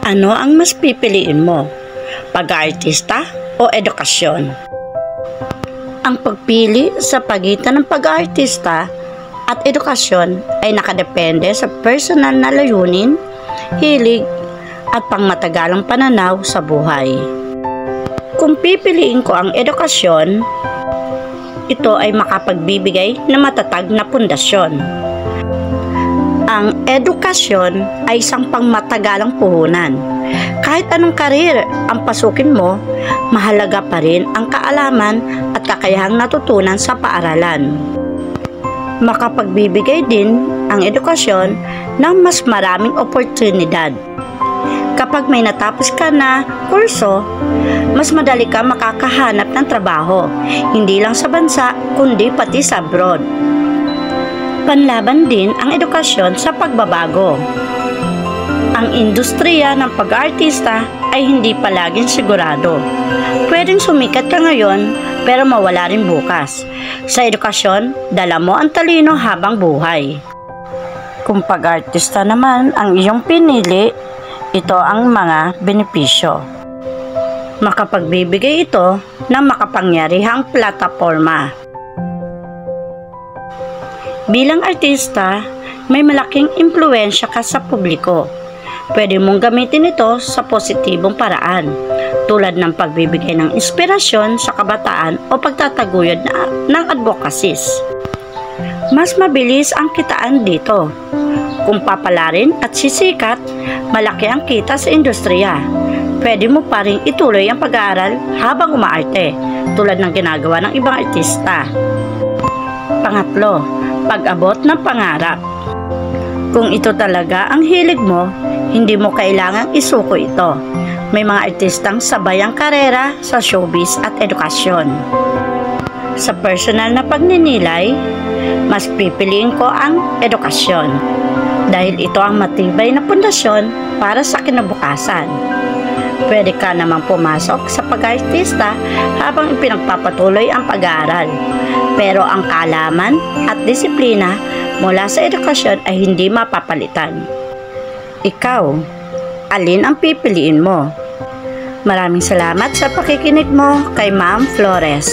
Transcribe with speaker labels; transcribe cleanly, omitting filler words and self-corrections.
Speaker 1: Ano ang mas pipiliin mo? Pag-aartista o edukasyon? Ang pagpili sa pagitan ng pag-aartista at edukasyon ay nakadepende sa personal na layunin, hilig at pangmatagalang pananaw sa buhay. Kung pipiliin ko ang edukasyon, ito ay makapagbibigay ng matatag na pundasyon. Ang edukasyon ay isang pangmatagalang puhunan. Kahit anong karir ang pasukin mo, mahalaga pa rin ang kaalaman at kakayahang natutunan sa paaralan. Makapagbibigay din ang edukasyon ng mas maraming oportunidad. Kapag may natapos ka na kurso, mas madali ka makakahanap ng trabaho, hindi lang sa bansa kundi pati sa abroad. Panlaban din ang edukasyon sa pagbabago. Ang industriya ng pag-aartista ay hindi palaging sigurado. Pwedeng sumikat ka ngayon pero mawala rin bukas. Sa edukasyon, dala mo ang talino habang buhay. Kung pag-aartista naman ang iyong pinili, ito ang mga benepisyo. Makapagbibigay ito ng makapangyarihang plataporma. Bilang artista, may malaking impluwensya ka sa publiko. Pwede mong gamitin ito sa positibong paraan, tulad ng pagbibigay ng inspirasyon sa kabataan o pagtataguyod ng advocacies. Mas mabilis ang kitaan dito. Kung papalarin at sisikat, malaki ang kita sa industriya. Pwede mo pa rin ituloy ang pag-aaral habang umaarte, tulad ng ginagawa ng ibang artista. Pangatlo, pag-abot ng pangarap. Kung ito talaga ang hilig mo, hindi mo kailangang isuko ito. May mga artistang sabay ang karera sa showbiz at edukasyon. Sa personal na pagninilay, mas pipiliin ko ang edukasyon dahil ito ang matibay na pundasyon para sa kinabukasan. Pwede ka namang pumasok sa pag-aartista habang ipinagpapatuloy ang pag-aaral. Pero ang kaalaman at disiplina mula sa edukasyon ay hindi mapapalitan. Ikaw, alin ang pipiliin mo? Maraming salamat sa pakikinig mo kay Ma'am Flores.